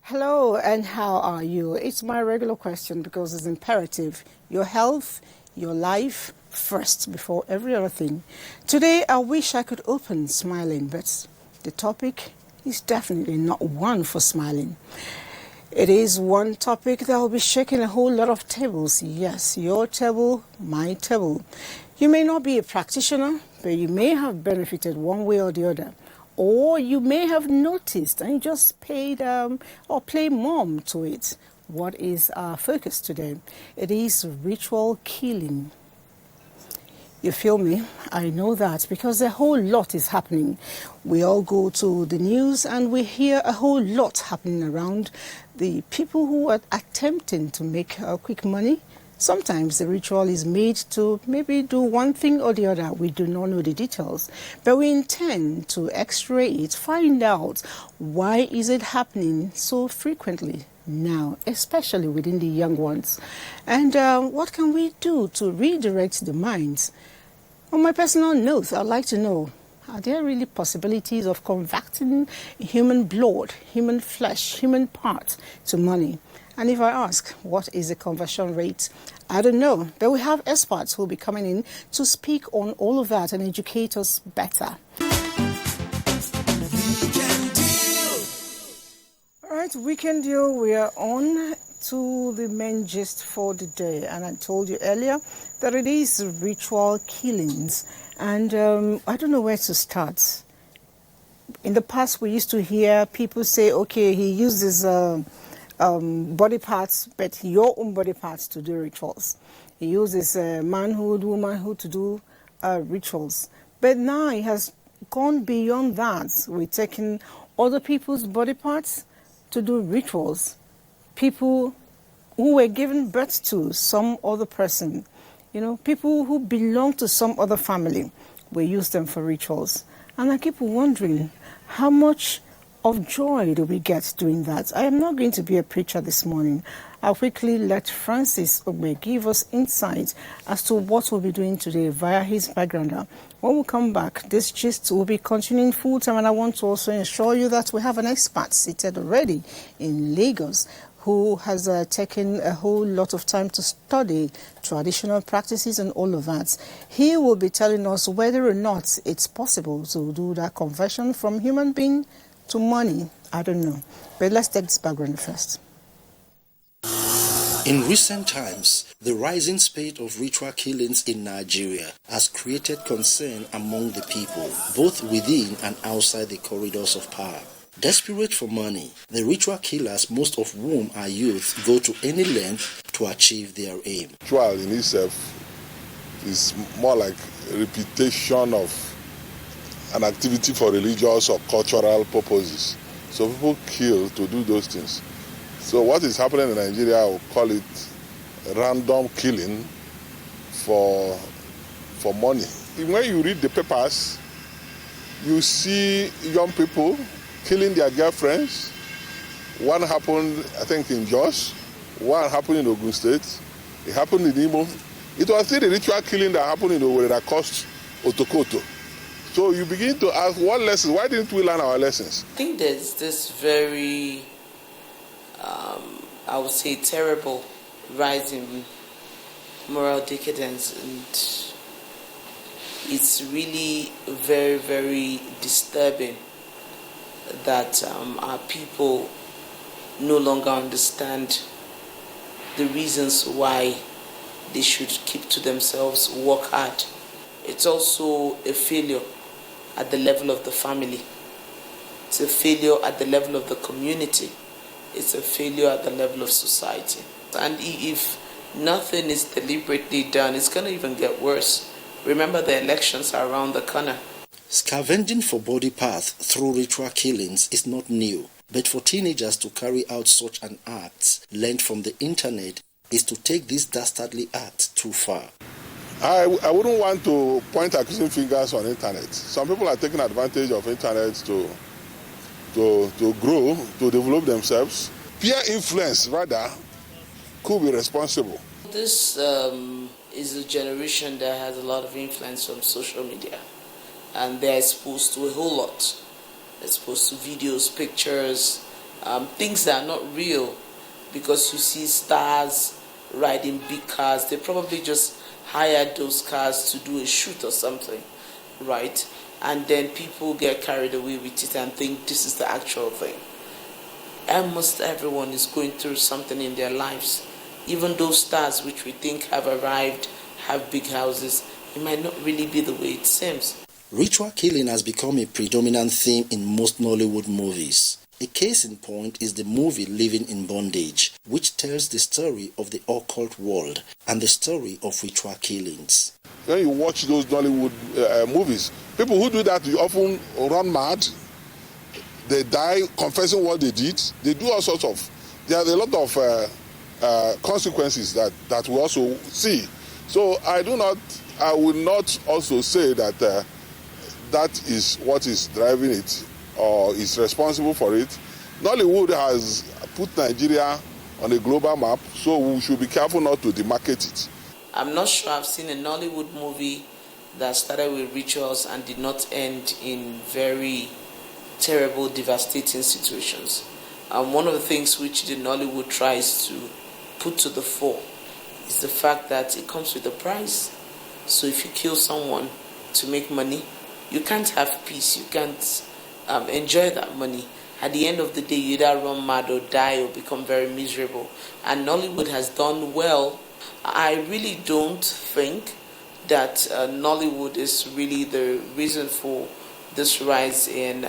Hello, and how are you? It's my regular question because it's imperative. Your health, your life first before every other thing. Today, I wish I could open smiling, but the topic is definitely not one for smiling. It is one topic that will be shaking a whole lot of tables. Yes, your table, my table. You may not be a practitioner, but you may have benefited one way or the other. Or you may have noticed and just paid or play mom to it. What is our focus today? It is ritual killing. You feel me? I know that because a whole lot is happening. We all go to the news and we hear a whole lot happening around the people who are attempting to make quick money. Sometimes the ritual is made to maybe do one thing or the other. We do not know the details, but we intend to x-ray it, find out why is it happening so frequently now, especially within the young ones. And what can we do to redirect the minds? On my personal note, I'd like to know, are there really possibilities of converting human blood, human flesh, human parts to money? And if I ask, what is the conversion rate? I don't know, but we have experts who will be coming in to speak on all of that and educate us better. All right, Weekend Deal, we are on to the main gist for the day. And I told you earlier that it is ritual killings. And I don't know where to start. In the past, we used to hear people say, okay, he uses body parts, but your own body parts to do rituals. He uses manhood, womanhood to do rituals. But now it has gone beyond that. We're taking other people's body parts to do rituals. People who were given birth to some other person, you know, people who belong to some other family, we use them for rituals. And I keep wondering, how much of joy do we get doing that? I am not going to be a preacher this morning. I'll quickly let Francis Ogbe give us insight as to what we'll be doing today via his background. When we come back, this gist will be continuing full time, and I want to also assure you that we have an expert seated already in Lagos who has taken a whole lot of time to study traditional practices and all of that. He will be telling us whether or not it's possible to do that conversion from human being to money. I don't know. But let's take this background first. In recent times, the rising spate of ritual killings in Nigeria has created concern among the people, both within and outside the corridors of power. Desperate for money, the ritual killers, most of whom are youth, go to any length to achieve their aim. Ritual in itself is more like a repetition of an activity for religious or cultural purposes. So people kill to do those things. So what is happening in Nigeria, I will call it random killing for money. When you read the papers, you see young people killing their girlfriends. One happened, I think, in Jos. One happened in Ogun State. It happened in Imo. It was still the ritual killing that happened in Owerri that cost Otokoto. So you begin to ask, what lessons? Why didn't we learn our lessons? I think there's this very, I would say, terrible rise in moral decadence, and it's really very, very disturbing that our people no longer understand the reasons why they should keep to themselves, work hard. It's also a failure at the level of the family. It's a failure at the level of the community. it's a failure at the level of society. And if nothing is deliberately done, it's going to even get worse. Remember, the elections are around the corner. Scavenging for body parts through ritual killings is not new, but for teenagers to carry out such an act learned from the internet is to take this dastardly act too far. I wouldn't want to point accusing fingers on internet. Some people are taking advantage of internet to grow, to develop themselves. Peer influence, rather, could be responsible. This is a generation that has a lot of influence from social media, and they're exposed to a whole lot. They're exposed to videos, pictures, things that are not real, because you see stars riding big cars. They probably just hired those cars to do a shoot or something, right? And then people get carried away with it and think this is the actual thing. Almost everyone is going through something in their lives. Even those stars which we think have arrived, have big houses, it might not really be the way it seems. Ritual killing has become a predominant theme in most Nollywood movies. A case in point is the movie Living in Bondage, which tells the story of the occult world and the story of ritual killings. When you watch those Nollywood movies, people who do that often run mad. They die confessing what they did. They do all sorts of... There are a lot of consequences that we also see. So I will not also say that that is what is driving it or is responsible for it. Nollywood has put Nigeria on a global map, so we should be careful not to demarcate it. I'm not sure I've seen a Nollywood movie that started with rituals and did not end in very terrible, devastating situations. One of the things which the Nollywood tries to put to the fore is the fact that it comes with a price. So if you kill someone to make money, you can't have peace, you can't enjoy that money. At the end of the day, you either run mad or die or become very miserable. And Nollywood has done well. I really don't think that Nollywood is really the reason for this rise in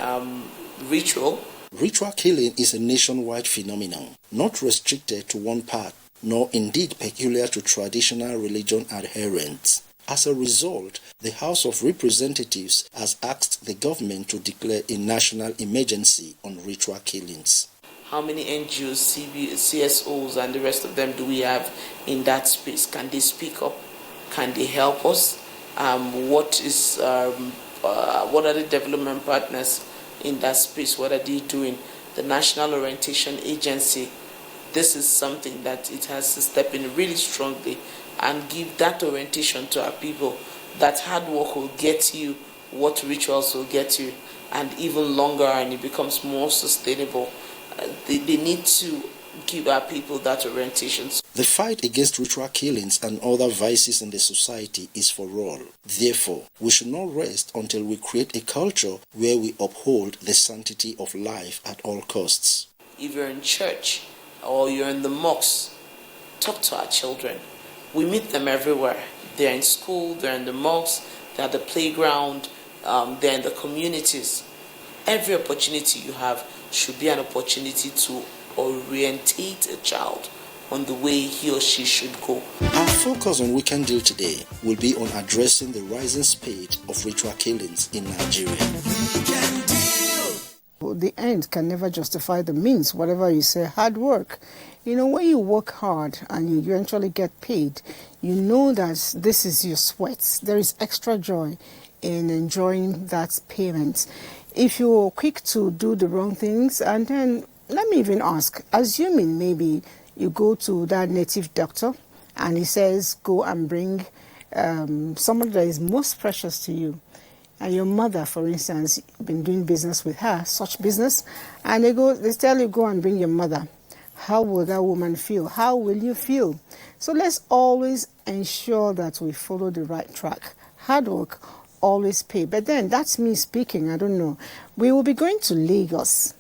ritual. Ritual killing is a nationwide phenomenon, not restricted to one part, nor indeed peculiar to traditional religion adherents. As a result, the House of Representatives has asked the government to declare a national emergency on ritual killings. How many NGOs, CSOs, and the rest of them do we have in that space? Can they speak up? Can they help us? What are the development partners in that space? What are they doing? The National Orientation Agency, this is something that it has to step in really strongly and give that orientation to our people. That hard work will get you what rituals will get you, and even longer, and it becomes more sustainable. They need to give our people that orientation. The fight against ritual killings and other vices in the society is for all. Therefore, we should not rest until we create a culture where we uphold the sanctity of life at all costs. If you're in church or you're in the mosque, talk to our children. We meet them everywhere. They're in school, they're in the mosque, they're at the playground, they're in the communities. Every opportunity you have should be an opportunity to orientate a child on the way he or she should go. Our focus on Weekend Deal today will be on addressing the rising spate of ritual killings in Nigeria. The end can never justify the means, whatever you say, hard work. You know, when you work hard and you eventually get paid, you know that this is your sweat. There is extra joy in enjoying that payment. If you're quick to do the wrong things, and then let me even ask, assuming maybe you go to that native doctor and he says, go and bring someone that is most precious to you. And your mother, for instance, you've been doing business with her, such business, and they tell you, go and bring your mother. How will that woman feel? How will you feel? So let's always ensure that we follow the right track. Hard work always pay. But then, that's me speaking, I don't know. We will be going to Lagos.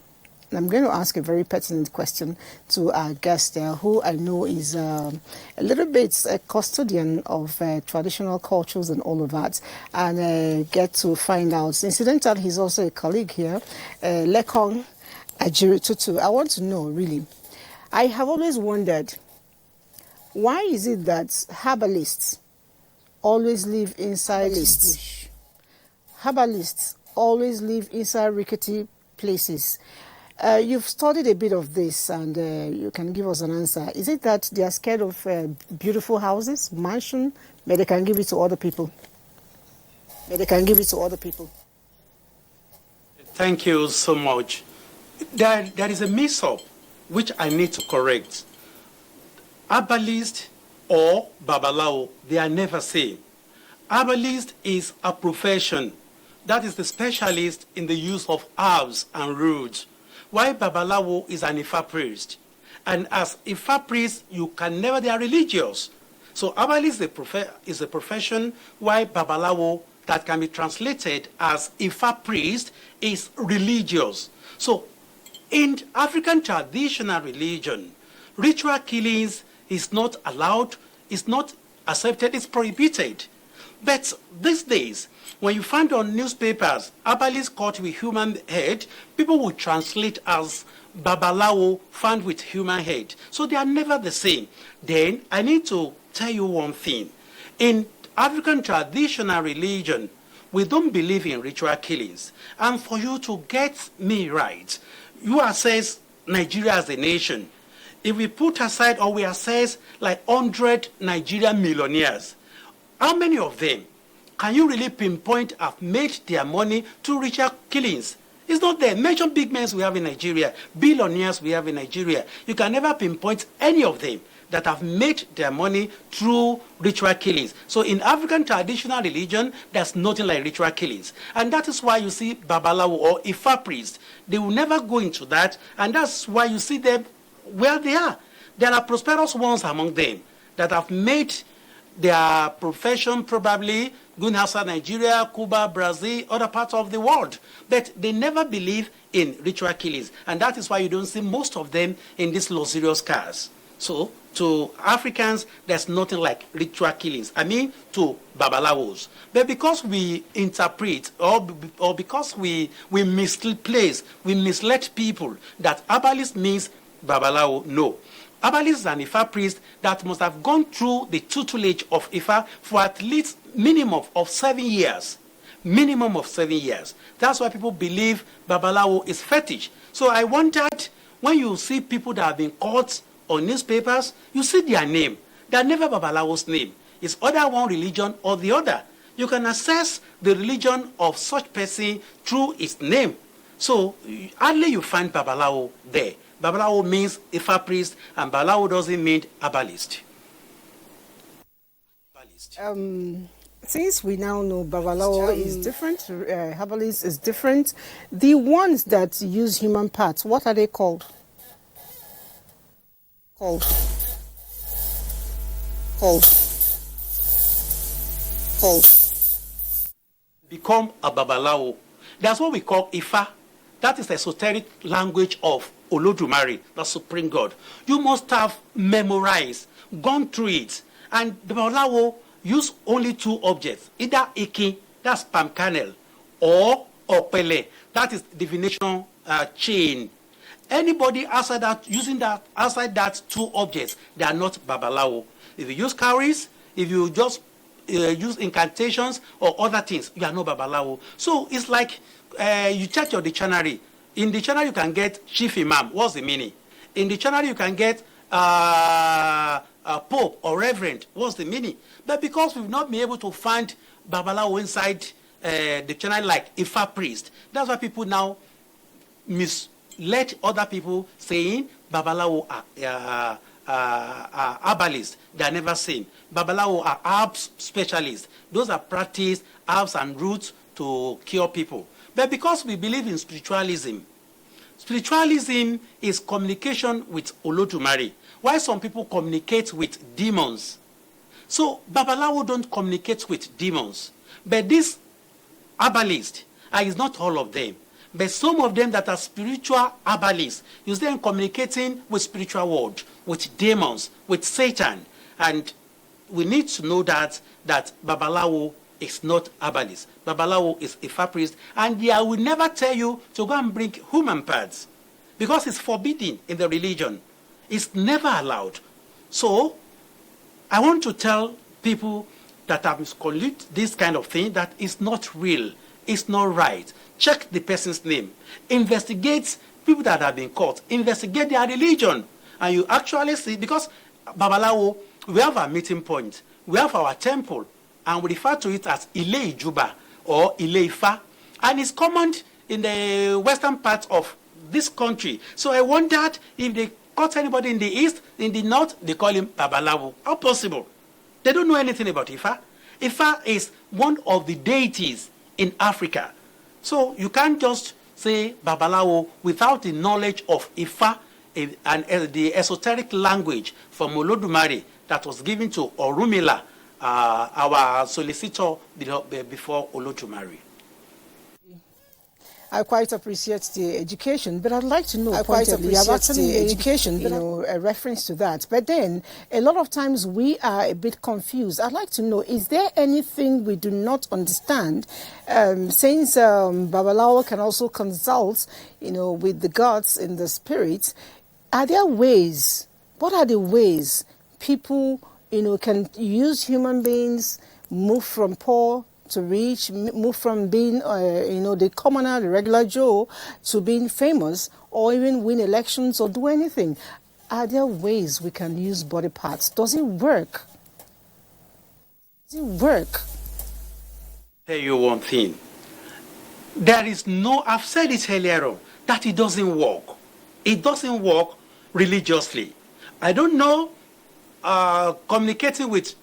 I'm going to ask a very pertinent question to our guest there, who I know is a little bit a custodian of traditional cultures and all of that, and get to find out. Incidentally, he's also a colleague here, Lekong. Ajiri Tutu, I want to know, really. I have always wondered, why is it that herbalists always live inside bush? Herbalists always live inside rickety places. You've studied a bit of this, and you can give us an answer. Is it that they are scared of beautiful houses, mansion, but they can give it to other people? Thank you so much. There is a mix-up which I need to correct. Herbalist or Babalawo, they are never same. Herbalist is a profession. That is the specialist in the use of herbs and roots. While Babalawo is an Ifa priest. And as Ifa priest, you can never, they are religious. So herbalist is a profession, while Babalawo, that can be translated as Ifa priest, is religious. So in African traditional religion, ritual killings is not allowed, is not accepted, it's prohibited. But these days, when you find on newspapers, herbalist caught with human head, people will translate as Babalawo found with human head. So they are never the same. Then I need to tell you one thing. In African traditional religion, we don't believe in ritual killings. And for you to get me right, you assess Nigeria as a nation. If we put aside or we assess like 100 Nigerian millionaires, how many of them can you really pinpoint have made their money through ritual killings? It's not there. Mention big men we have in Nigeria, billionaires we have in Nigeria. You can never pinpoint any of them that have made their money through ritual killings. So in African traditional religion, there's nothing like ritual killings. And that is why you see Babalawo or Ifa priests, they will never go into that. And that's why you see them where they are. There are prosperous ones among them that have made their profession probably going outside Nigeria, Cuba, Brazil, other parts of the world. But they never believe in ritual killings. And that is why you don't see most of them in these luxurious cars. So to Africans, there's nothing like ritual killings. I mean, to Babalawos. But because we interpret or because we misplace, we misled people that herbalist means Babalawo, no. Herbalist is an Ifa priest that must have gone through the tutelage of Ifa for at least minimum of 7 years. Minimum of 7 years. That's why people believe Babalawo is fetish. So I wondered, when you see people that have been caught on newspapers, you see their name. They are never Babalawo's name. It's either one religion or the other. You can assess the religion of such person through its name. So hardly you find Babalawo there. Babalawo means Ifa priest, and Babalawo doesn't mean herbalist. Since we now know Babalawo is different, herbalist is different, the ones that use human parts, what are they called? Become a Babalawo. That's what we call Ifa. That is the esoteric language of Olodumare, the Supreme God. You must have memorized, gone through it. And the Babalawo use only two objects, either Iki, that's palm kernel, or Opele, that is divination chain. Anybody outside that, using that, outside that two objects, they are not Babalawo. If you use cowries, if you just use incantations or other things, you are not Babalawo. So it's like you check your dictionary. In dictionary, you can get chief imam. What's the meaning? In dictionary, you can get pope or reverend. What's the meaning? But because we've not been able to find Babalawo inside dictionary like Ifa priest, that's why people now mislead other people saying Babalawo are herbalists. They are never seen. Babalawo are herbs specialists. Those are practiced herbs and roots to cure people. But because we believe in spiritualism, spiritualism is communication with Olodumare, while some people communicate with demons. So Babalawo don't communicate with demons. But this herbalist, is not all of them, but some of them that are spiritual herbalists, use them communicating with spiritual world, with demons, with Satan. And we need to know that Babalawo is not herbalist. Babalawo is Ifa priest, and I will never tell you to go and bring human parts. because it's forbidden in the religion. It's never allowed. So I want to tell people that have collected this kind of thing that is not real, it's not right. Check the person's name. Investigate people that have been caught. Investigate their religion. And you actually see, because Babalawo, we have a meeting point. We have our temple, and we refer to it as Ile Ijuba or Ile Ifa. And it's common in the western part of this country. So I wondered if they caught anybody in the east, in the north, they call him Babalawo. How possible? They don't know anything about Ifa. Ifa is one of the deities in Africa. So you can't just say Babalawo without the knowledge of Ifa and the esoteric language from Olodumare that was given to Orumila, our solicitor before Olodumare. I quite appreciate the education, but I'd like to know. I quite appreciate the education, a reference to that. But then, a lot of times we are a bit confused. I'd like to know: is there anything we do not understand? Since Babalawo can also consult, with the gods in the spirit, are there ways? What are the ways people, can use human beings, move from poor to reach, move from being, the commoner, the regular Joe, to being famous, or even win elections or do anything? Are there ways we can use body parts? Does it work? Does it work? Tell you one thing. There is no, I've said it earlier on, that it doesn't work. It doesn't work religiously. I don't know, communicating with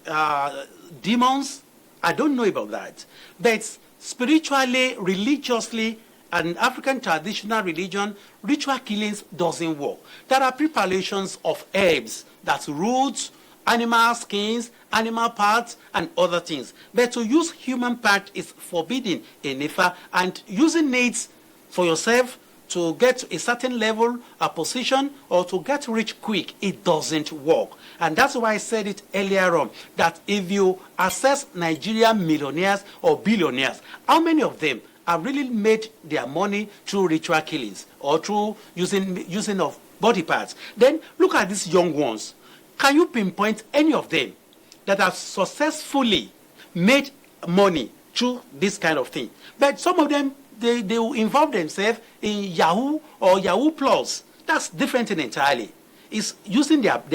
demons, I don't know about that. But spiritually, religiously, and African traditional religion, ritual killings doesn't work. There are preparations of herbs, that's roots, animal skins, animal parts, and other things. But to use human part is forbidden in Ifa, and using it for yourself to get to a certain level, a position, or to get rich quick, it doesn't work. And that's why I said it earlier on, that if you assess Nigerian millionaires or billionaires, how many of them have really made their money through ritual killings or through using of body parts? Then look at these young ones. Can you pinpoint any of them that have successfully made money through this kind of thing? But some of them, they will involve themselves in Yahoo or Yahoo Plus. That's different entirely. They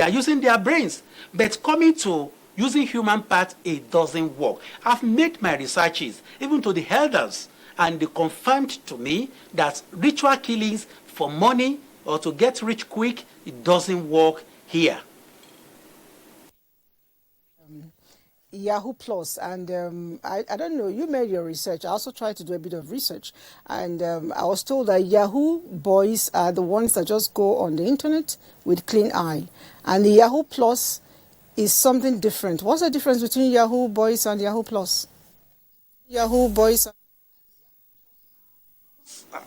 are using their brains. But coming to using human parts, it doesn't work. I've made my researches, even to the elders, and they confirmed to me that ritual killings for money or to get rich quick, it doesn't work here. Yahoo Plus, and I don't know, you made your research. I also tried to do a bit of research, and I was told that Yahoo boys are the ones that just go on the internet with clean eye, and the Yahoo Plus is something different. What's the difference between Yahoo boys and Yahoo Plus? Yahoo boys.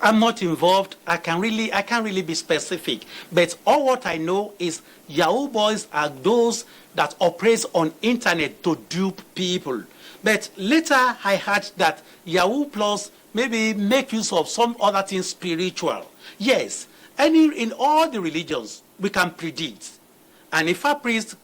I'm not involved. I can't really be specific. But all what I know is Yahoo boys are those that operate on internet to dupe people. But later I heard that Yahoo Plus maybe make use of some other things spiritual. Yes, in all the religions we can predict. And Ifa priest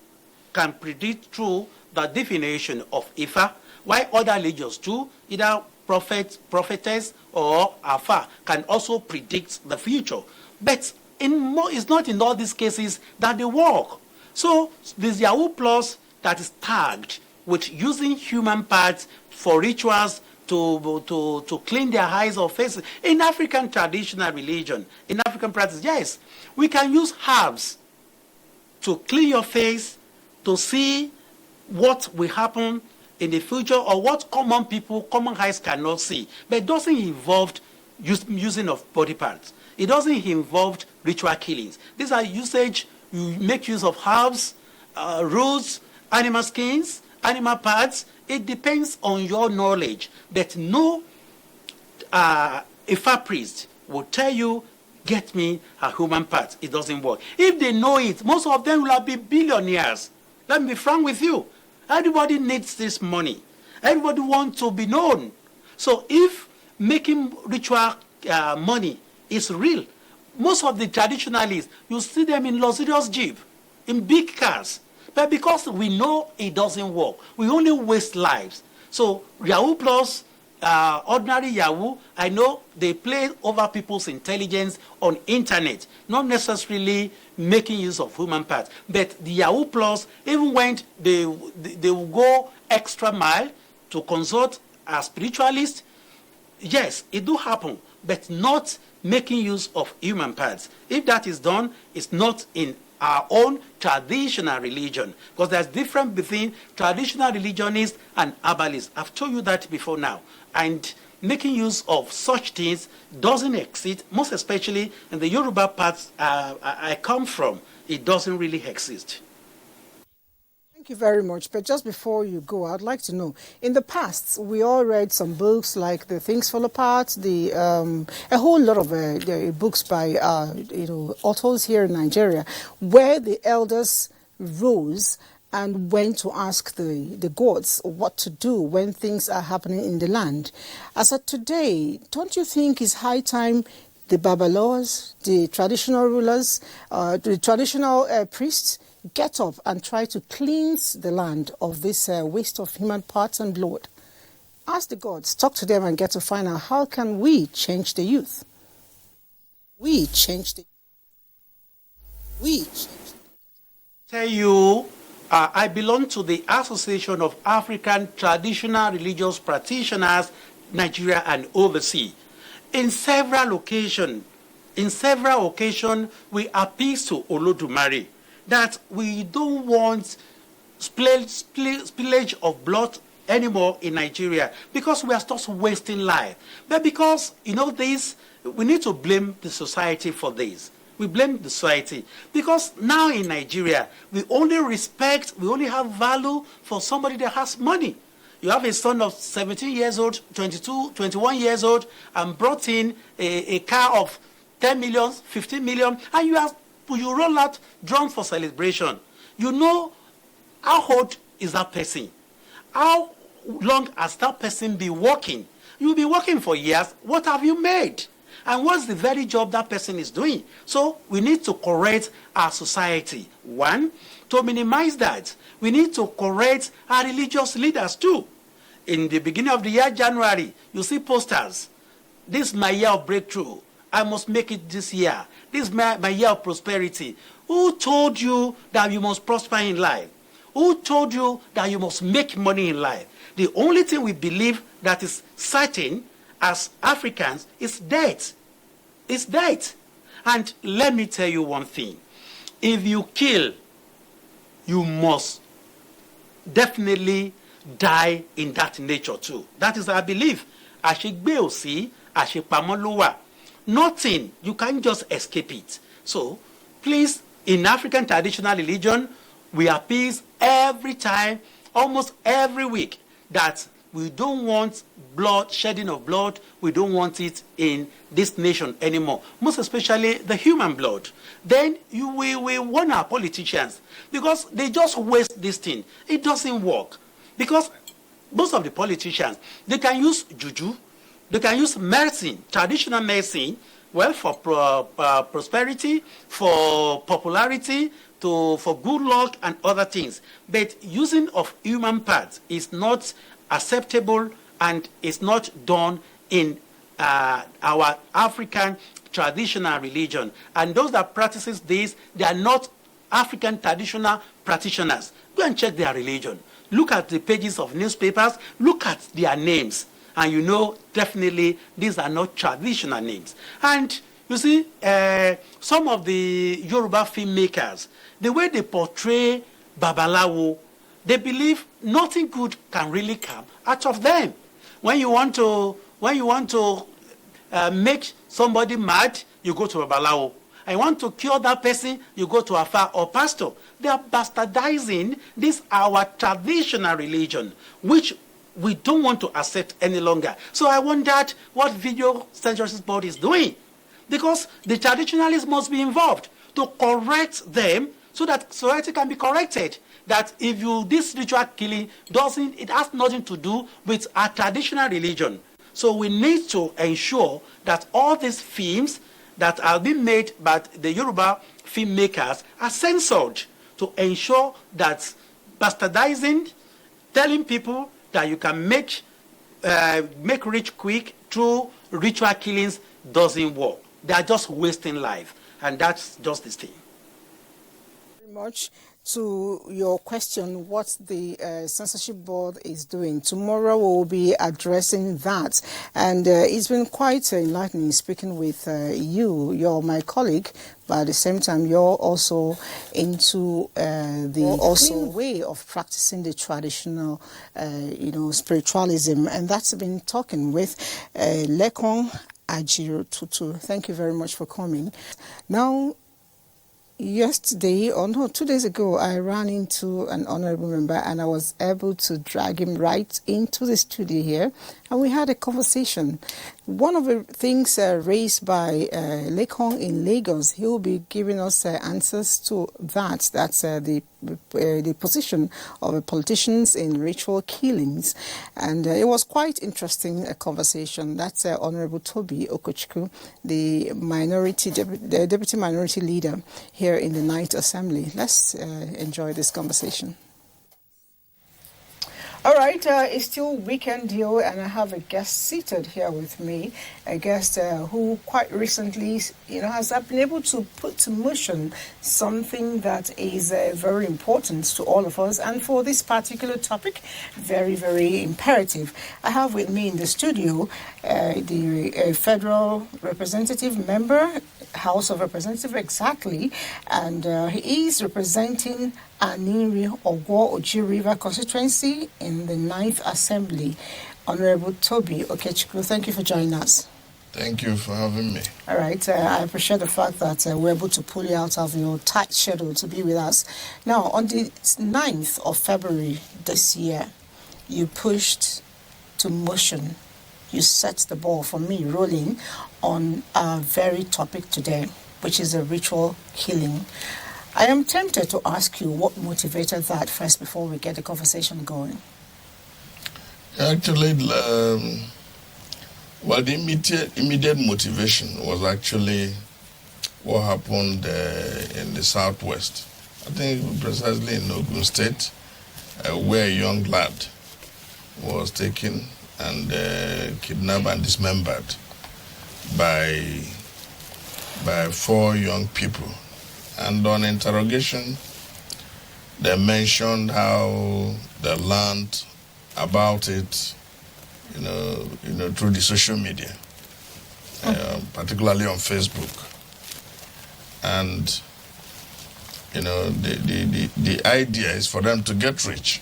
can predict through the definition of Ifa, while other religions too, either prophet, prophetess, or Afa, can also predict the future. But it's not in all these cases that they work. So this Yahoo Plus that is tagged with using human parts for rituals to clean their eyes or faces. In African traditional religion, in African practice, yes, we can use herbs to clean your face, to see what will happen in the future or what common eyes cannot see. But it doesn't involve using of body parts. It doesn't involve ritual killings. These are usage, you make use of herbs, roots, animal skins, animal parts. It depends on your knowledge. But no Ifa priest will tell you, get me a human part. It doesn't work. If they know it, most of them will have been billionaires. Let me be frank with you. Everybody needs this money. Everybody wants to be known. So if making ritual money is real, most of the traditionalists, you see them in luxurious jeep, in big cars. But because we know it doesn't work, we only waste lives. So Yahoo Plus, ordinary Yahoo, I know they play over people's intelligence on internet, not necessarily making use of human parts. But the Yahoo Plus, even when they will go extra mile to consult a spiritualist, yes, it do happen, but not making use of human parts. If that is done, it's not in our own traditional religion, because there's difference between traditional religionists and herbalists. I've told you that before now. And making use of such things doesn't exist, most especially in the Yoruba parts I come from. It doesn't really exist. Thank you very much. But just before you go, I'd like to know, in the past, we all read some books like The Things Fall Apart, a whole lot of the books by authors here in Nigeria, where the elders rose and went to ask the gods what to do when things are happening in the land. As of today, don't you think it's high time the Babalaos, the traditional rulers, the traditional priests, get up and try to cleanse the land of this waste of human parts and blood? Ask the gods, talk to them and get to find out how can we change the youth. Tell you, I belong to the Association of African Traditional Religious Practitioners, Nigeria and overseas. In several occasions, we appeal to Olodumare that we don't want spillage of blood anymore in Nigeria, because we are just wasting life. But because, this, we need to blame the society for this. We blame the society because now in Nigeria, we only have value for somebody that has money. You have a son of 17 years old, 22, 21 years old, and brought in a car of 10 million, 15 million, and you roll out drums for celebration. You know, how old is that person? How long has that person been working? You'll be working for years. What have you made? And what's the very job that person is doing? So we need to correct our society. One, to minimize that, we need to correct our religious leaders too. In the beginning of the year, January, you see posters. This is my year of breakthrough. I must make it this year. This is my year of prosperity. Who told you that you must prosper in life? Who told you that you must make money in life? The only thing we believe that is certain as Africans is death. It's death. And let me tell you one thing. If you kill, you must definitely die in that nature too. That is our belief. Nothing, you can't just escape it. So, please, in African traditional religion, we appeal every time, almost every week, that we don't want shedding of blood. We don't want it in this nation anymore, most especially the human blood. Then we warn our politicians, because they just waste this thing. It doesn't work. Because most of the politicians, they can use juju, they can use medicine, traditional medicine, well, for prosperity, for popularity, for good luck and other things. But using of human parts is not acceptable and is not done in our African traditional religion. And those that practices this, they are not African traditional practitioners. Go and check their religion. Look at the pages of newspapers. Look at their names. And you know definitely these are not traditional names. And you see, some of the Yoruba filmmakers, the way they portray Babalawo, they believe nothing good can really come out of them. When you want to make somebody mad, you go to Babalawo. I want to cure that person, you go to Afa or pastor. They are bastardizing this our traditional religion, which we don't want to accept any longer. So I wondered what Video Censorship Board is doing, because the traditionalists must be involved to correct them so that society can be corrected. That if this ritual killing it has nothing to do with our traditional religion. So we need to ensure that all these films that are being made by the Yoruba filmmakers are censored to ensure that bastardizing, telling people that you can make rich quick through ritual killings doesn't work. They are just wasting life, and that's just the thing. Very much to your question, what the censorship board is doing. Tomorrow we'll be addressing that, and it's been quite enlightening speaking with you. You're my colleague, but at the same time you're also into the way of practicing the traditional spiritualism, and that's been talking with Lekon Ajiro Tutu. Thank you very much for coming. Now, yesterday, or no, 2 days ago, I ran into an honorable member and I was able to drag him right into the studio here, and we had a conversation. One of the things raised by Lekon in Lagos, he will be giving us answers to that. That's the position of the politicians in ritual killings, and it was quite interesting a conversation. That's Honorable Toby Okochukwu, the deputy minority leader here in the Ninth Assembly. Let's enjoy this conversation. All right, it's still Weekend Deal, and I have a guest seated here with me, a guest who quite recently, has been able to put to motion something that is very important to all of us, and for this particular topic, very, very imperative. I have with me in the studio the federal representative member, House of Representatives exactly, and he is representing Aniri Ogwo Oji River constituency in the 9th Assembly. Honorable Toby Okechukwu, thank you for joining us. Thank you for having me. All right, I appreciate the fact that we're able to pull you out of your tight schedule to be with us. Now, on the 9th of February this year, you pushed to motion, you set the ball for me rolling on our very topic today, which is a ritual killing. I am tempted to ask you what motivated that first before we get the conversation going. Actually, the immediate motivation was actually what happened in the southwest. I think precisely in Ogun State, where a young lad was taken and kidnapped and dismembered by 4 young people. And on interrogation, they mentioned how they learned about it, through the social media, particularly on Facebook. And, the idea is for them to get rich.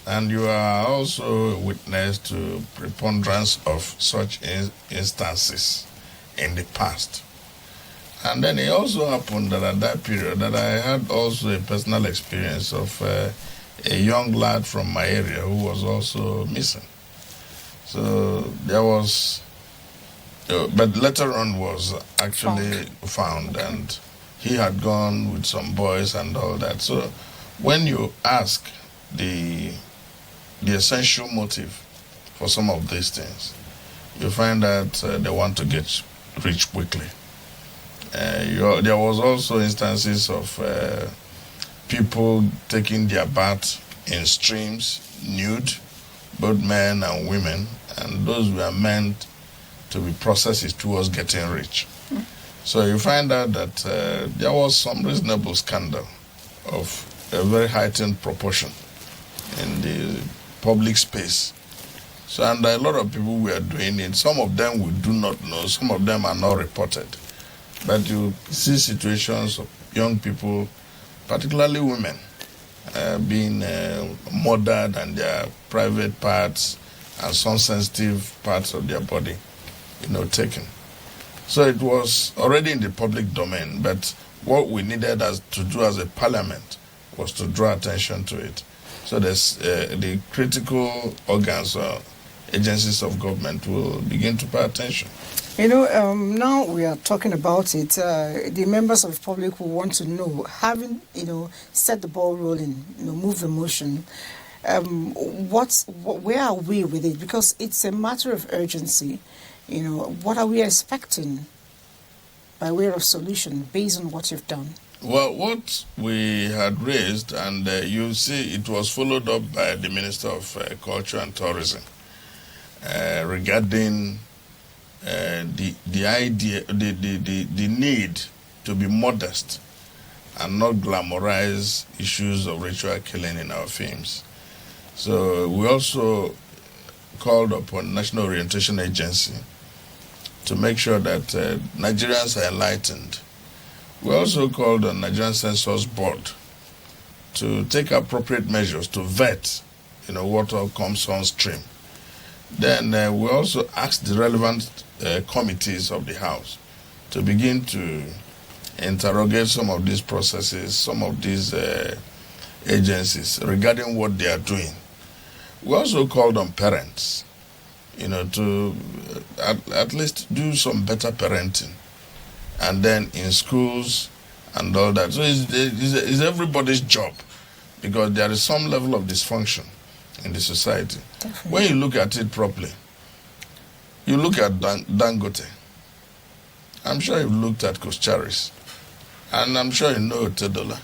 And you are also a witness to preponderance of such instances in the past. And then it also happened that at that period that I had also a personal experience of a young lad from my area who was also missing. So there was, but later on was actually found, and he had gone with some boys and all that. So when you ask the essential motive for some of these things, you find that they want to get rich quickly. There was also instances of people taking their bath in streams, nude, both men and women, and those were meant to be processes towards getting rich. So you find out that there was some reasonable scandal of a very heightened proportion in the public space. So, and a lot of people were doing it. Some of them we do not know, some of them are not reported. But you see situations of young people, particularly women, being murdered and their private parts and some sensitive parts of their body, taken. So it was already in the public domain, but what we needed to do as a parliament was to draw attention to it. So the critical organs or agencies of government will begin to pay attention. Now we are talking about it. The members of the public will want to know, having, set the ball rolling, move the motion, where are we with it? Because it's a matter of urgency. What are we expecting? by way of solution based on what you've done? Well, what we had raised, and you see it was followed up by the Minister of Culture and Tourism regarding the idea, the need to be modest and not glamorize issues of ritual killing in our films. So we also called upon National Orientation Agency to make sure that Nigerians are enlightened. We also called on Nigerian Census Board to take appropriate measures to vet, what all comes on stream. Then we also asked the relevant committees of the House to begin to interrogate some of these processes, some of these agencies regarding what they are doing. We also called on parents, to at least do some better parenting. And then in schools and all that. So it's everybody's job, because there is some level of dysfunction in the society. Definitely. When you look at it properly, you look at Dangote. I'm sure you've looked at Koscharis. And I'm sure you know Tedola.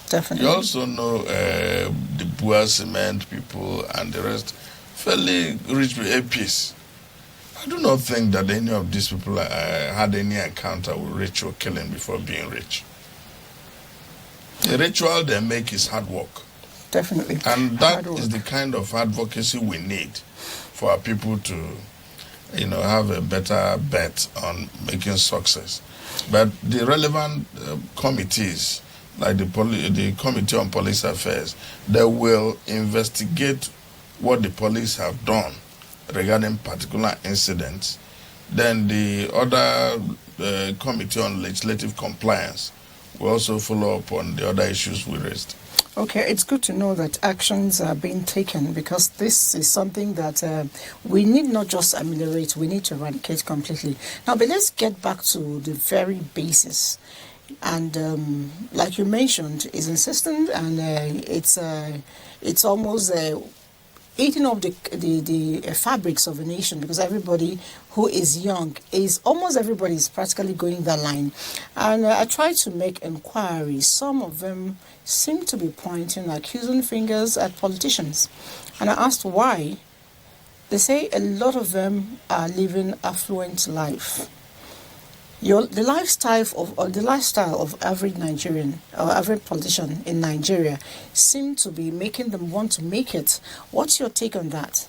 Definitely. You also know the Bua Cement people and the rest. Fairly rich APs. I do not think that any of these people had any encounter with ritual killing before being rich. The ritual they make is hard work. Definitely. And that is the kind of advocacy we need for our people to, have a better bet on making success. But the relevant committees, like the Committee on Police Affairs, they will investigate what the police have done regarding particular incidents. Then the other Committee on Legislative Compliance will also follow up on the other issues we raised. Okay, it's good to know that actions are being taken, because this is something that we need not just ameliorate, we need to eradicate completely. Now, but let's get back to the very basis. And like you mentioned, is insistent, and it's almost eating up the fabrics of a nation, because everybody who is young almost everybody is practically going that line. And I tried to make inquiries. Some of them seem to be pointing accusing fingers at politicians, and I asked why. They say a lot of them are living affluent life. The lifestyle of average Nigerian or average politician in Nigeria seem to be making them want to make it. What's your take on that?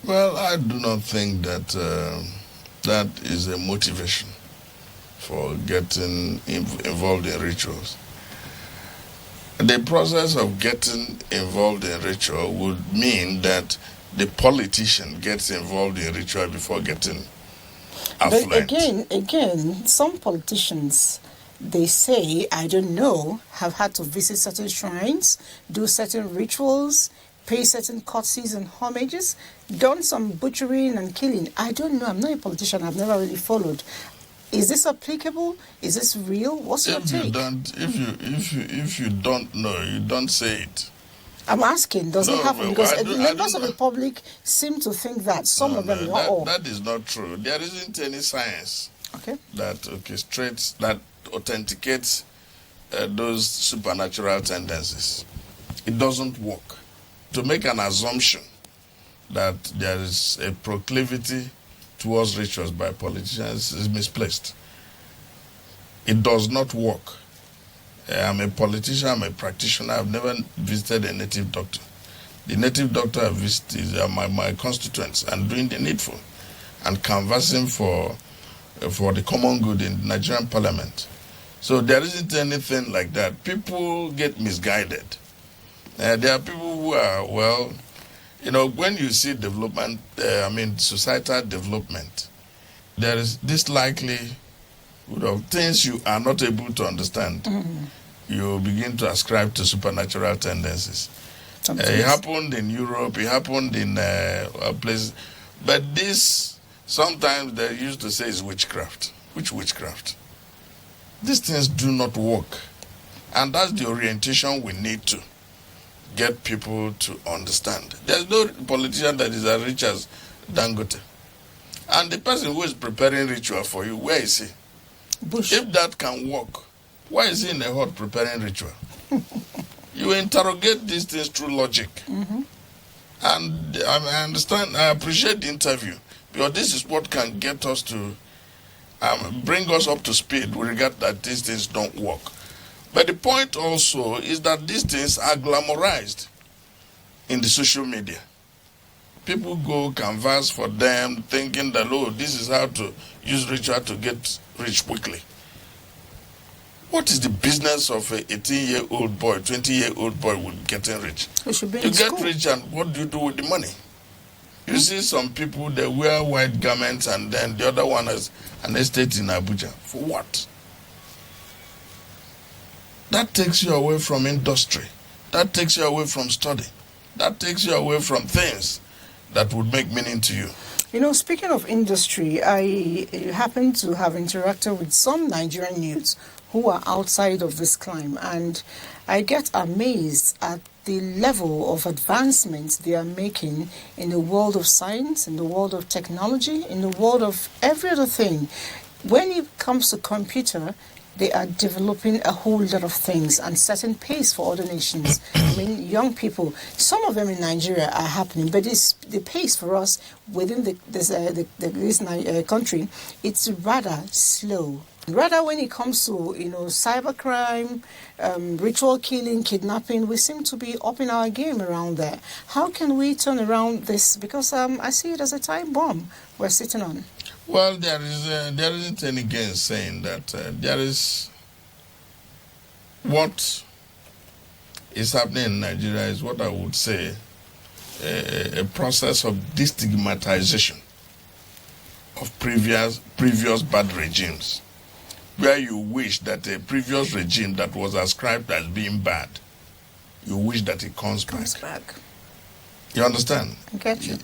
Well, I do not think that that is a motivation for getting involved in rituals. The process of getting involved in ritual would mean that the politician gets involved in ritual before getting affluent. But again, some politicians, they say, I don't know, have had to visit certain shrines, do certain rituals, pay certain courtesies and homages, done some butchering and killing. I don't know. I'm not a politician. I've never really followed. Is this applicable? Is this real? What's your take? If you don't know, you don't say it. I'm asking, does it happen? Because members of the know. public seem to think that some of them, not all. That is not true. There isn't any science that orchestrates, that authenticates those supernatural tendencies. It doesn't work. To make an assumption that there is a proclivity towards rituals by politicians is misplaced. It does not work. I'm a politician, I'm a practitioner, I've never visited a native doctor. The native doctor I visit are my constituents and doing the needful and canvassing for the common good in the Nigerian parliament. So there isn't anything like that. People get misguided. There are people who are, when you see development, societal development, there is this likelihood of things you are not able to understand. Mm-hmm. You begin to ascribe to supernatural tendencies. It happened in Europe, it happened in places. But this, sometimes they used to say is witchcraft. Which witchcraft? These things do not work. And that's the orientation we need to get people to understand. There's no politician that is as rich as Dangote. And the person who is preparing ritual for you, where is he? Bush. If that can work, why is he in a hut preparing ritual? You interrogate these things through logic. Mm-hmm. And I understand, I appreciate the interview, because this is what can get us to bring us up to speed with regard that these things don't work. But the point also is that these things are glamorized in the social media. People go canvas for them thinking that, oh, this is how to use ritual to get rich quickly. What is the business of a 18-year-old boy, 20-year-old boy with getting rich? Should be You in get school. rich and what do you do with the money? You see some people, they wear white garments and then the other one has an estate in Abuja. For what? That takes you away from industry. That takes you away from study. That takes you away from things that would make meaning to you. You know, speaking of industry, I happen to have interacted with some Nigerian youths who are outside of this climb, and I get amazed at the level of advancement they are making in the world of science, in the world of technology, in the world of every other thing. When it comes to computer, they are developing a whole lot of things and setting pace for other nations. I mean, young people, some of them in Nigeria are happening, but it's the pace for us within this country, it's rather slow. Rather, when it comes to, cybercrime, ritual killing, kidnapping, we seem to be upping our game around there. How can we turn around this? Because I see it as a time bomb we're sitting on. Well, there isn't any gainsaying that there is what is happening in Nigeria is what I would say a process of destigmatization of previous bad regimes, where you wish that a previous regime that was ascribed as being bad, you wish that it comes back. You understand? I get you.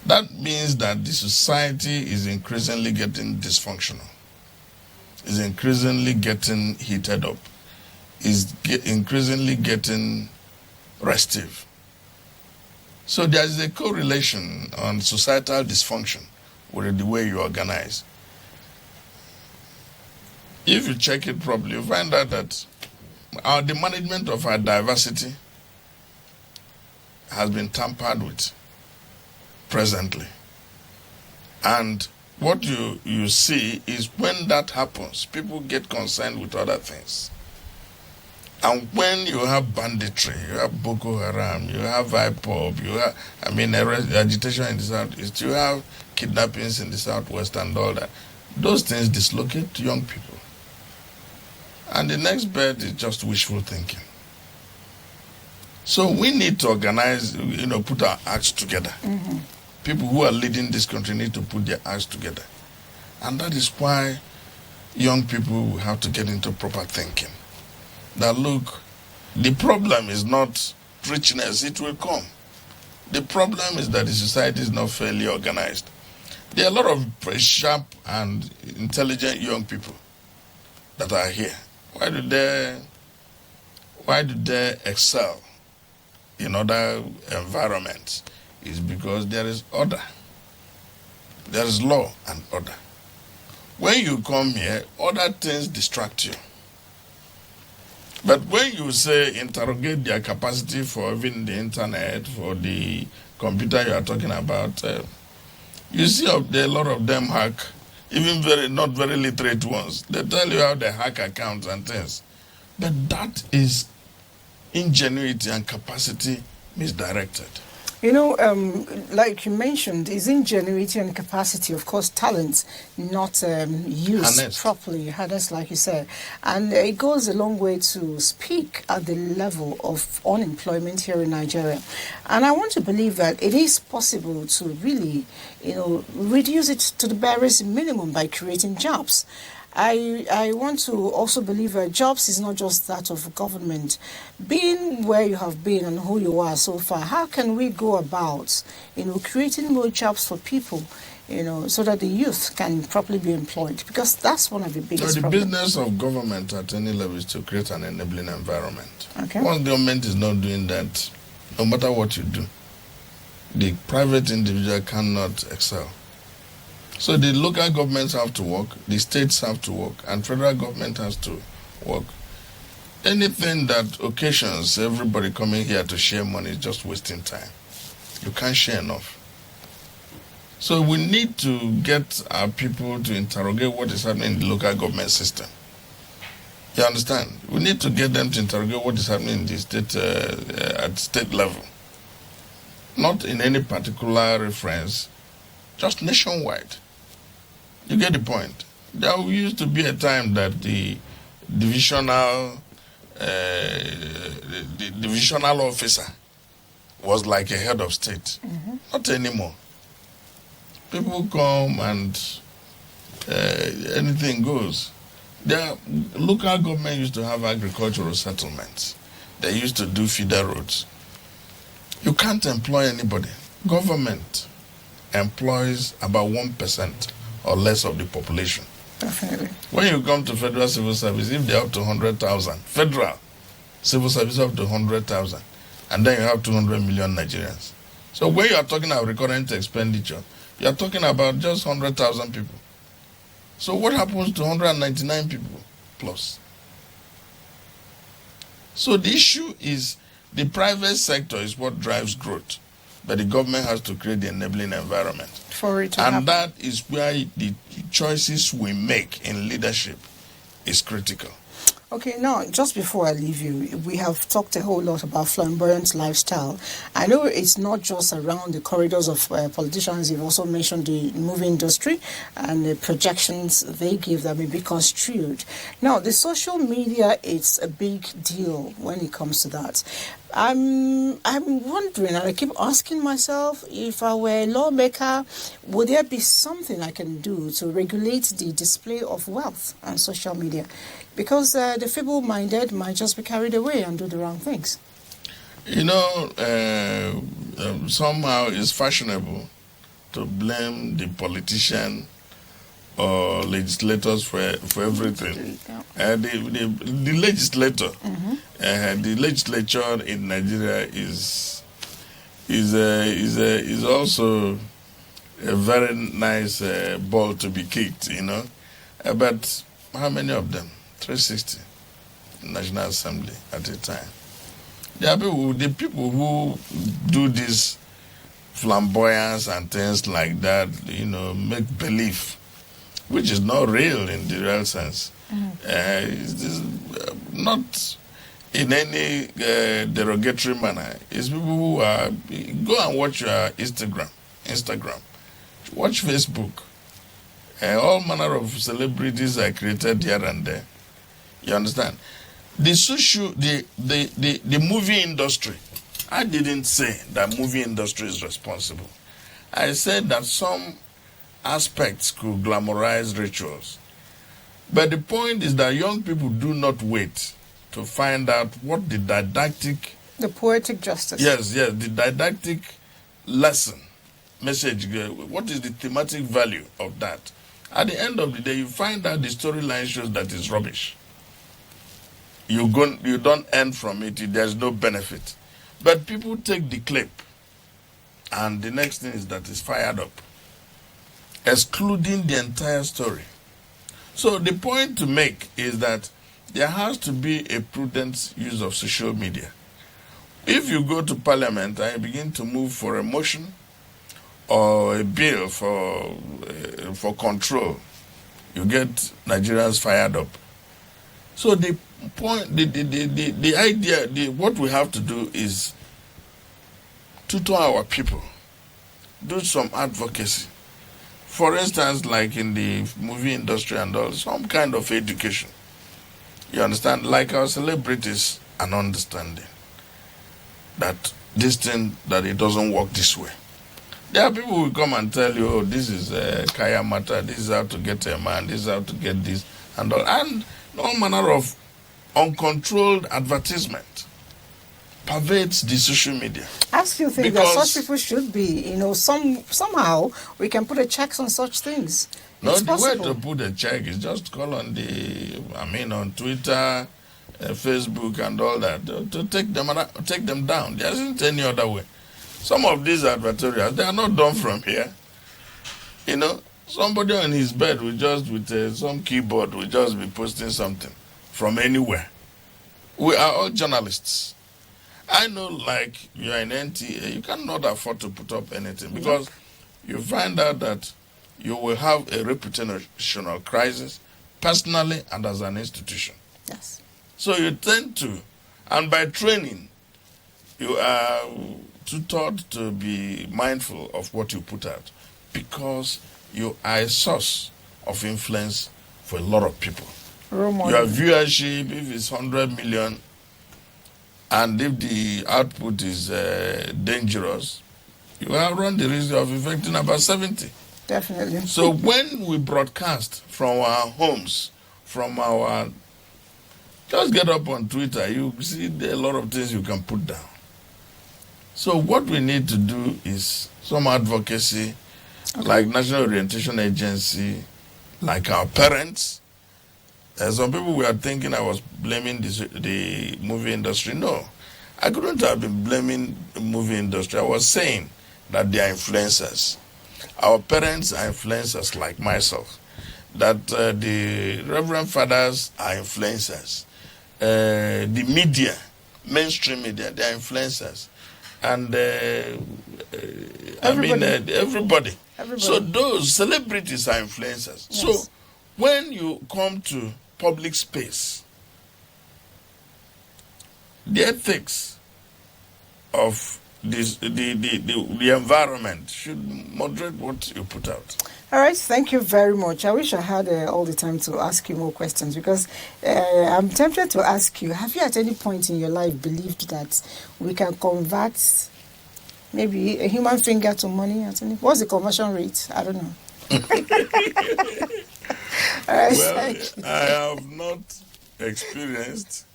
That means that the society is increasingly getting dysfunctional, is increasingly getting heated up, is increasingly getting restive. So there is a correlation on societal dysfunction with the way you organize. If you check it properly, you find out that the management of our diversity has been tampered with presently. And what you see is when that happens, people get concerned with other things. And when you have banditry, you have Boko Haram, you have IPOB, you have, agitation in the Southeast, you have kidnappings in the Southwest and all that. Those things dislocate young people. And the next bit is just wishful thinking. So we need to organize, put our acts together. Mm-hmm. People who are leading this country need to put their acts together. And that is why young people will have to get into proper thinking. That look, the problem is not richness, it will come. The problem is that the society is not fairly organized. There are a lot of sharp and intelligent young people that are here. Why do they excel in other environments? It's because there is order. There is law and order. When you come here, other things distract you. But when you say interrogate their capacity for even the internet, for the computer you are talking about, you see up there a lot of them hack, even not very literate ones. They tell you how they hack accounts and things. But that is ingenuity and capacity misdirected. Like you mentioned, is ingenuity and capacity, of course, talent, not used Harnessed. properly, harnessed, like you said. And it goes a long way to speak at the level of unemployment here in Nigeria. And I want to believe that it is possible to really, reduce it to the barest minimum by creating jobs. I want to also believe that jobs is not just that of government. Being where you have been and who you are so far, how can we go about, creating more jobs for people, so that the youth can properly be employed? Because that's one of the biggest So the problems. business of government at any level is to create an enabling environment. Okay. Once government is not doing that, no matter what you do, the private individual cannot excel. So the local governments have to work, the states have to work, and federal government has to work. Anything that occasions everybody coming here to share money is just wasting time. You can't share enough. So we need to get our people to interrogate what is happening in the local government system. You understand? We need to get them to interrogate what is happening in the state at state level. Not in any particular reference, just nationwide. You get the point? There used to be a time that the divisional officer was like a head of state. Mm-hmm. Not anymore. People come and anything goes. Their local government used to have agricultural settlements. They used to do feeder roads. You can't employ anybody. Government employs about 1% or less of the population. Definitely. When you come to federal civil service, if they're up to 100,000, federal civil service up to 100,000, and then you have 200 million Nigerians. So when you are talking about recurrent expenditure, you are talking about just 100,000 people. So what happens to 199 people plus? So the issue is the private sector is what drives growth, but the government has to create the enabling environment. For it to happen. And that is where the choices we make in leadership is critical. Okay, now, just before I leave you, we have talked a whole lot about flamboyant lifestyle. I know it's not just around the corridors of politicians. You've also mentioned the movie industry and the projections they give that may be construed. Now, the social media, it's a big deal when it comes to that. I'm wondering, and I keep asking myself, if I were a lawmaker, would there be something I can do to regulate the display of wealth on social media? Because the feeble-minded might just be carried away and do the wrong things. You know, somehow it's fashionable to blame the politician or legislators for everything. The legislator, mm-hmm. The legislature in Nigeria is also a very nice ball to be kicked, you know. But how many of them? 360 National Assembly at a time. There are the people who do this flamboyance and things like that, you know, make believe, which is not real in the real sense. It's not in any derogatory manner. It's people who are, go and watch your Instagram, watch Facebook. All manner of celebrities are created here and there. You understand? The movie industry, I didn't say that movie industry is responsible. I said that some aspects could glamorize rituals. But the point is that young people do not wait to find out what the poetic justice. Yes, the didactic lesson, message, what is the thematic value of that? At the end of the day, you find out the storyline shows that it's rubbish. You don't earn from it. There's no benefit. But people take the clip, and the next thing is that it's fired up, excluding the entire story. So the point to make is that there has to be a prudent use of social media. If you go to Parliament and you begin to move for a motion or a bill for control, you get Nigerians fired up. So the point, the idea, what we have to do is tutor our people, do some advocacy. For instance, like in the movie industry and all, some kind of education. You understand? Like our celebrities, an understanding that this thing, that it doesn't work this way. There are people who will come and tell you, oh, this is Kaya Mata, this is how to get a man, this is how to get this, and all. And no manner of uncontrolled advertisement pervades the social media. I still think that such people should be, somehow we can put a checks on such things. No, the way to put a check is just call on on Twitter, Facebook and all that, to take them down. There isn't any other way. Some of these advertorials, they are not done from here. Somebody on his bed will just, with some keyboard, will just be posting something from anywhere. We are all journalists. I know, like, you are in NTA, you cannot afford to put up anything because you find out that you will have a reputational crisis personally and as an institution. Yes. So you tend to, and by training, you are tutored to be mindful of what you put out because you are a source of influence for a lot of people. Your viewership, if it's 100 million, and if the output is dangerous, you will run the risk of affecting about 70. Definitely. So when we broadcast from our homes, just get up on Twitter, you see there are a lot of things you can put down. So what we need to do is some advocacy, like National Orientation Agency, like our parents. Some people were thinking I was blaming the movie industry. No, I couldn't have been blaming the movie industry. I was saying that they are influencers. Our parents are influencers like myself. That the Reverend Fathers are influencers. The media, mainstream media, they are influencers. And everybody. So those celebrities are influencers. Yes. So when you come to public space, the ethics of the environment should moderate what you put out. All right, thank you very much. I wish I had all the time to ask you more questions because I'm tempted to ask you, have you at any point in your life believed that we can convert maybe a human finger to money? What's the conversion rate? I don't know. All right, well, I have not experienced.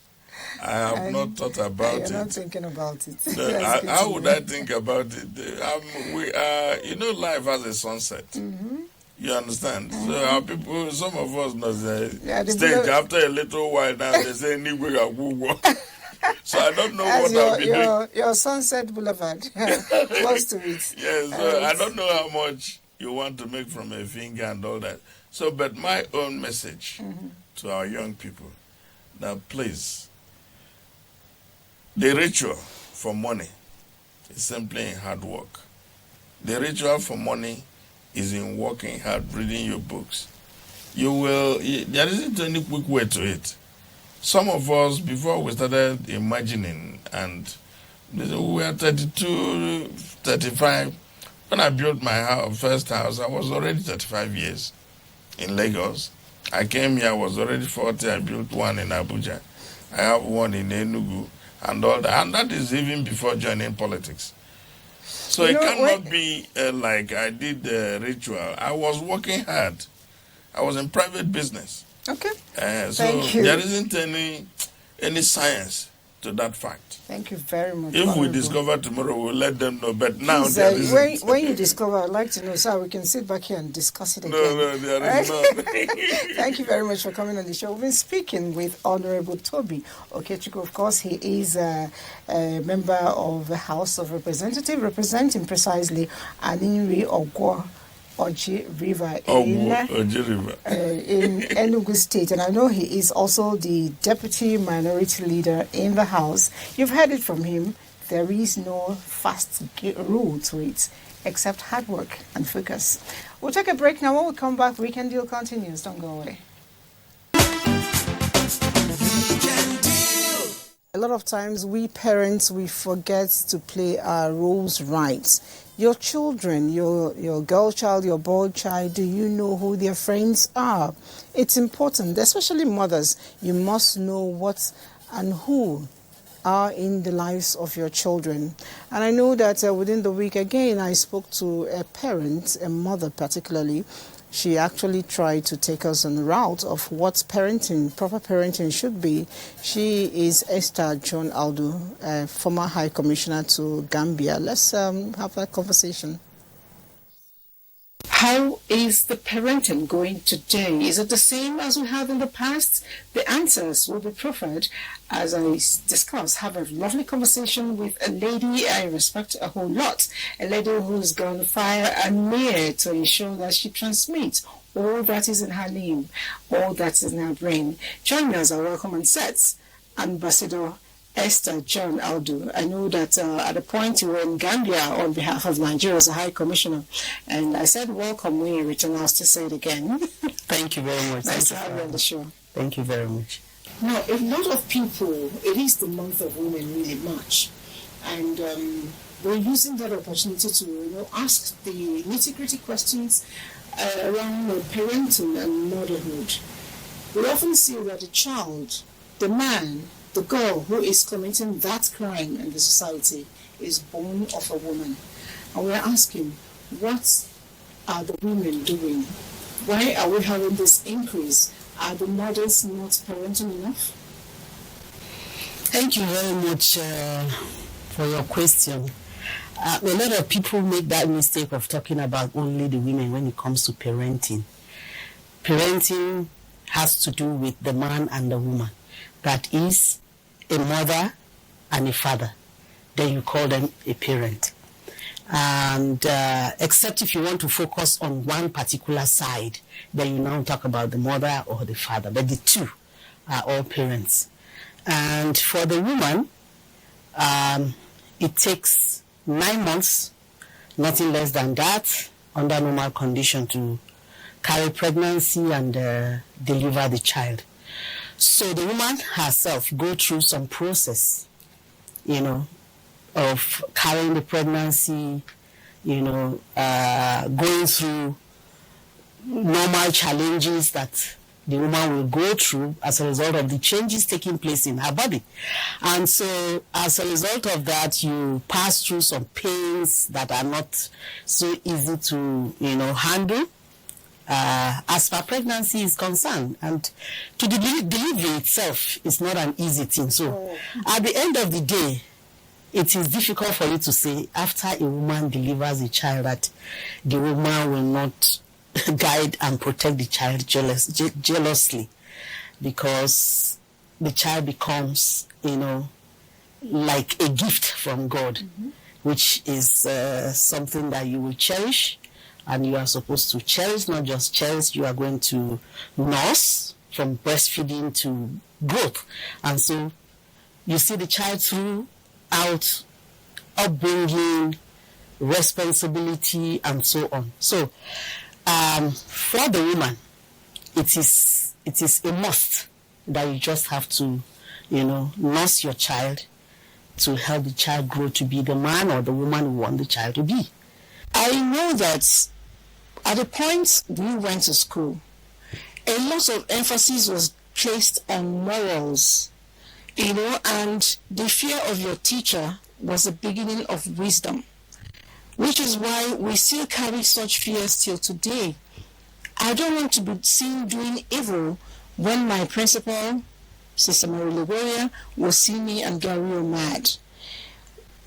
I have not thought about it. You're not thinking about it. No, how would I think about it? Life has a sunset. Mm-hmm. You understand? Mm-hmm. So our people, some of us know the stage after a little while now, they say, anyway, I will walk. So I don't know what I'll be doing. Your Sunset Boulevard, close to it. Yes, I don't know how much you want to make from a finger and all that. So, but my own message to our young people, that please, the ritual for money is simply in hard work. The ritual for money is in working hard, reading your books. There isn't any quick way to it. Some of us, before we started imagining, and we were 32, 35. When I built my first house, I was already 35 years in Lagos. I came here, I was already 40. I built one in Abuja. I have one in Enugu and all that. And that is even before joining politics. So it cannot be like I did the ritual. I was working hard. I was in private business. Okay. Thank you. There isn't any science to that fact. Thank you very much. If we discover tomorrow, we'll let them know. But now there isn't. When you discover, I'd like to know so we can sit back here and discuss it again. No, there is not. Thank you very much for coming on the show. We've been speaking with Honorable Toby Okechukwu. Of course, he is a member of the House of Representatives, representing precisely Aninri Ogwo Oji River in Enugu State. And I know he is also the Deputy Minority Leader in the House. You've heard it from him. There is no fast rule to it except hard work and focus. We'll take a break now. When we come back, Weekend Deal continues. Don't go away. A lot of times we parents, we forget to play our roles right. Your children, your girl child, your boy child, do you know who their friends are? It's important, especially mothers. You must know what and who are in the lives of your children. And I know that within the week, again, I spoke to a parent, a mother particularly. She actually tried to take us on the route of what parenting, proper parenting should be. She is Esther John Aldo, former High Commissioner to Gambia. Let's have that conversation. How is the parenting going today? Is it the same as we have in the past? The answers will be proffered as I discuss, have a lovely conversation with a lady I respect a whole lot, a lady who's gone fire and near to ensure that she transmits all that is in her name, all that is in her brain. Join us, I welcome and sets Ambassador Esther John Aldu. I know that at the point you were in Gambia on behalf of Nigeria as a High Commissioner, and I said welcome when you return. I'll still say it again. Thank you very much. Nice to have you on the show. Thank you very much. Now, a lot of people, it is the month of women really much, and we're using that opportunity to ask the nitty-gritty questions around parenting and motherhood. We often see that the child, the man, the girl who is committing that crime in the society is born of a woman. And we're asking, what are the women doing? Why are we having this increase? Are the mothers not parenting enough? Thank you very much for your question. A lot of people make that mistake of talking about only the women when it comes to parenting. Parenting has to do with the man and the woman. That is a mother and a father. Then you call them a parent. And except if you want to focus on one particular side, then you now talk about the mother or the father. But the two are all parents. And for the woman, it takes 9 months, nothing less than that, under normal condition to carry pregnancy and deliver the child. So the woman herself go through some process, of carrying the pregnancy, going through normal challenges that the woman will go through as a result of the changes taking place in her body. And so as a result of that, you pass through some pains that are not so easy to, handle. As far pregnancy is concerned, and to the delivery itself is not an easy thing. So at the end of the day, it is difficult for you to say after a woman delivers a child that the woman will not guide and protect the child jealously, because the child becomes, like a gift from God, which is something that you will cherish. And you are supposed to cherish, not just cherish, you are going to nurse from breastfeeding to growth. And so you see the child throughout upbringing, responsibility, and so on. So for the woman, it is a must that you just have to, nurse your child to help the child grow to be the man or the woman you want the child to be. I know that at the point we went to school, a lot of emphasis was placed on morals, and the fear of your teacher was the beginning of wisdom, which is why we still carry such fears till today. I don't want to be seen doing evil when my principal, Sister Mary Liberia, will see me and get real mad.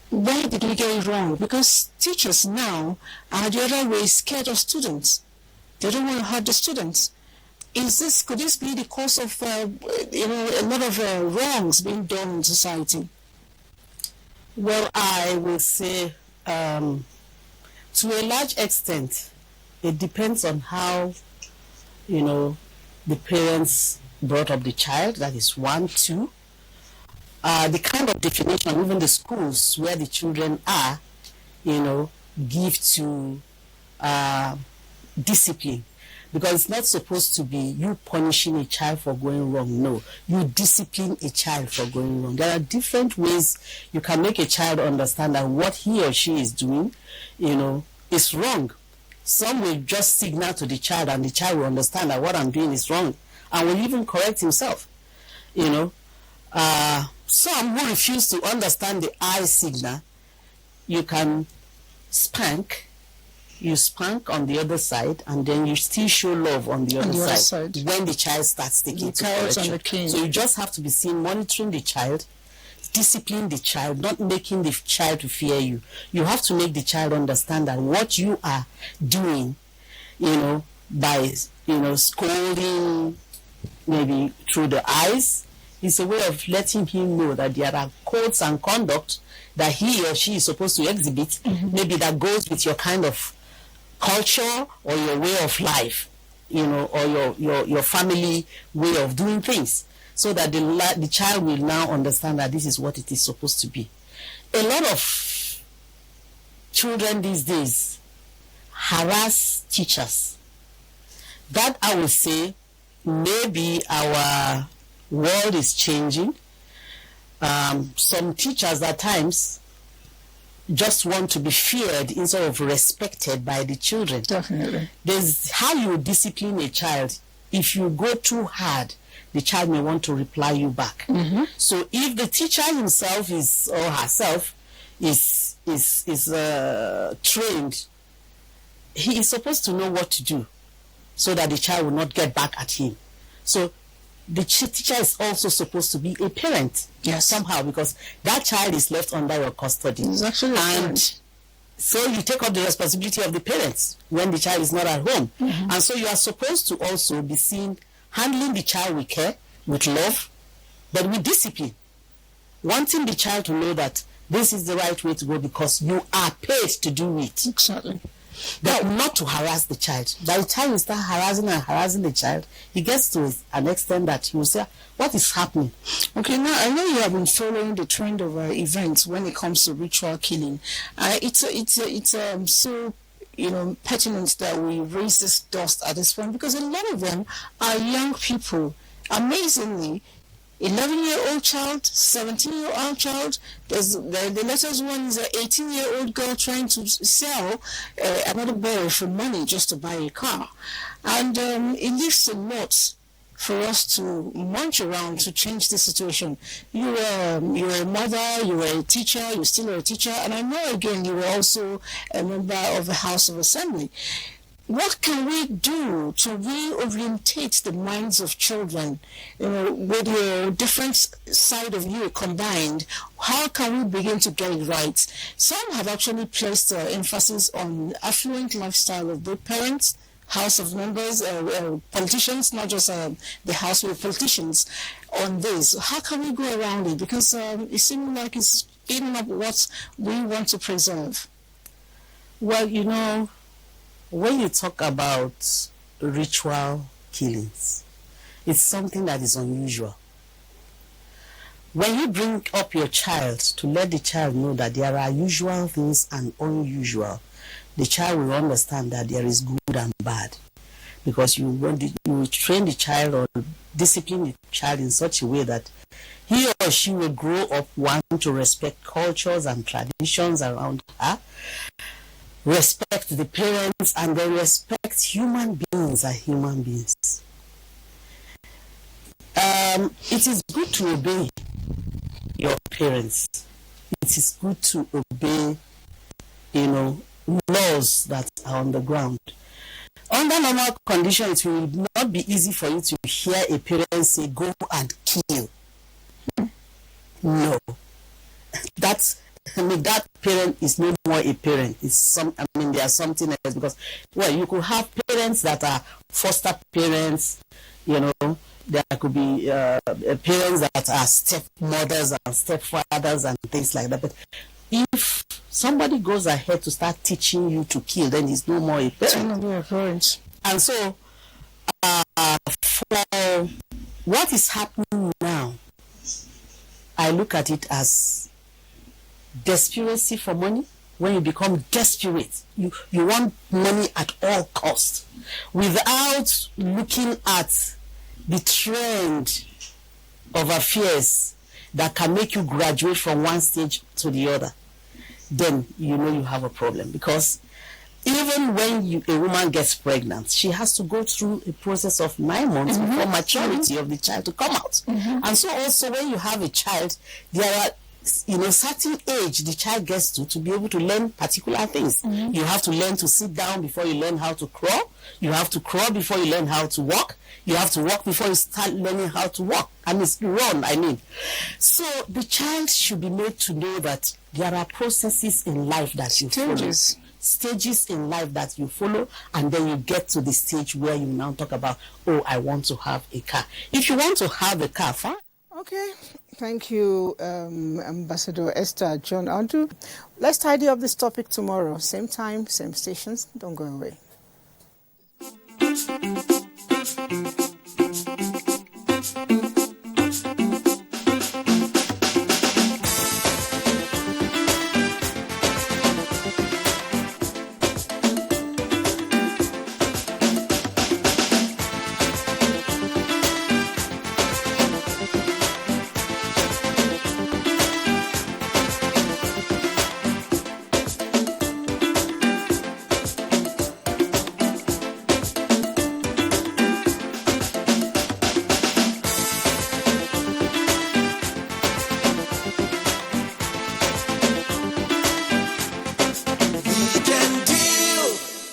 Why did we get it wrong? Because teachers now are the other way scared of students. They don't want to hurt the students. Could this be the cause of a lot of wrongs being done in society? Well, I will say to a large extent, it depends on how, the parents brought up the child. That is 1, 2. The kind of definition, even the schools where the children are, give to discipline. Because it's not supposed to be you punishing a child for going wrong. No, you discipline a child for going wrong. There are different ways you can make a child understand that what he or she is doing, is wrong. Some will just signal to the child and the child will understand that what I'm doing is wrong and will even correct himself. Some who refuse to understand the eye signal, you can spank. You spank on the other side, and then you still show love on the other side when the child starts taking to correction. So you just have to be seen monitoring the child, discipline the child, not making the child to fear you. You have to make the child understand that what you are doing by, scolding maybe through the eyes. It's a way of letting him know that there are codes and conduct that he or she is supposed to exhibit, maybe that goes with your kind of culture or your way of life, or your family way of doing things, so that the child will now understand that this is what it is supposed to be. A lot of children these days harass teachers. That, I would say, maybe our world is changing. Some teachers at times just want to be feared instead of respected by the children. Definitely. There's how you discipline a child. If you go too hard, the child may want to reply you back. So if the teacher himself or herself is trained, he is supposed to know what to do so that the child will not get back at him. So the teacher is also supposed to be a parent, somehow, because that child is left under your custody. It's actually so you take up the responsibility of the parents when the child is not at home. And so you are supposed to also be seen handling the child with care, with love, but with discipline. Wanting the child to know that this is the right way to go because you are paid to do it. Exactly. But not to harass the child. By the time you start harassing the child, he gets to an extent that he will say, what is happening? Okay, now I know you have been following the trend of events when it comes to ritual killing. It's so pertinent that we raise this dust at this point, because a lot of them are young people. Amazingly, 11-year-old child, 17-year-old child. There's the latest one is an 18-year-old girl trying to sell another boy for money just to buy a car, and it leaves a lot for us to munch around to change the situation. You're a mother, you were a teacher, you're still a teacher, and I know again you were also a member of the House of Assembly. What can we do to reorientate the minds of children, with your different side of you combined? How can we begin to get it right? Some have actually placed emphasis on affluent lifestyle of both parents, House of members, politicians, not just the House with politicians, on this. How can we go around it? Because it seems like it's eating up what we want to preserve. Well, when you talk about ritual killings, it's something that is unusual. When you bring up your child to let the child know that there are usual things and unusual, the child will understand that there is good and bad, because you train the child or discipline the child in such a way that he or she will grow up wanting to respect cultures and traditions around her, respect the parents, and then respect human beings as human beings. It is good to obey your parents. It is good to obey, laws that are on the ground. Under normal conditions, it will not be easy for you to hear a parent say, go and kill. No. That parent is no more a parent. They are something else, because, you could have parents that are foster parents, there could be parents that are stepmothers and stepfathers and things like that. But if somebody goes ahead to start teaching you to kill, then he's no more a parent. And so, for what is happening now, I look at it as desperacy for money. When you become desperate, you want money at all costs, without looking at the trend of affairs that can make you graduate from one stage to the other. Then you have a problem, because even when a woman gets pregnant, she has to go through a process of 9 months before maturity of the child to come out. And so also when you have a child, there are certain age the child gets to be able to learn particular things. You have to learn to sit down before you learn how to crawl. You have to crawl before you learn how to walk. You have to walk before you start learning how to walk. And it's run, So the child should be made to know that there are processes in life that you follow. stages in life that you follow, and then you get to the stage where you now talk about, oh, I want to have a car. If you want to have a car, fine. Okay, thank you, Ambassador Esther John Andu. Let's tidy up this topic tomorrow. Same time, same stations. Don't go away.